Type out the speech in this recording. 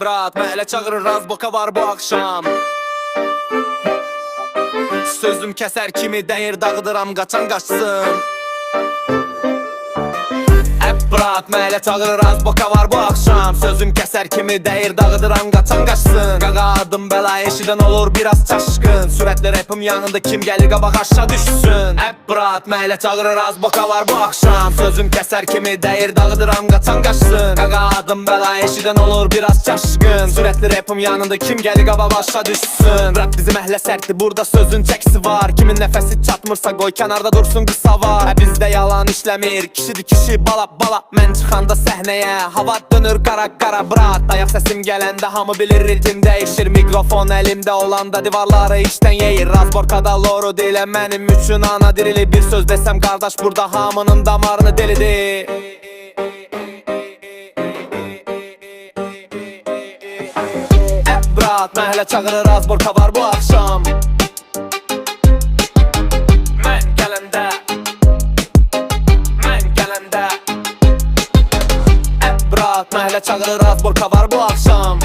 brat, məhlə çağırır razboka var bu axşam. Sözüm kəsər kimi dəyir dağıdıram, qaçan qaçsın. Brat, məhlə çağırır razboka var bu axşam. Sözüm kəsər kimi dəyir dağıdıram, qaçan qaçsın. Qaqa adım bəla eşidən olur biraz çaşqın. Sürətli rapım yanında kim gəlir qabaq aşağı düşsün. Brat, məhlə çağırır razboka var bu axşam. Sözüm kəsər kimi dəyir dağıdıram, qaçan qaçsın. Qaqa adım bəla eşidən olur biraz çaşqın. Sürətli rapım yanında kim gəlir qabaq aşağı düşsün. Rap bizim əhlə sərtdir, burada sözün çəksi var. Kimin nəfəsi çatmırsa qoy kənarda dursun, qısa var. Bizdə yalan işləmir, kişidir kişi bala bala. Mən çıxanda səhnəyə hava dönür qara-qara brat. Ayaq səsim gələndə hamı bilir ritim dəyişir. Mikrofon əlimdə olanda divarları içdən yeyir. Razborkada loru deyilə mənim üçün ana dirili. Bir söz desəm qardaş burada hamının damarını delidir. Brat, məhlə çağırır razborka var bu axşam. Məhlə çağırır razborka var bu axşam.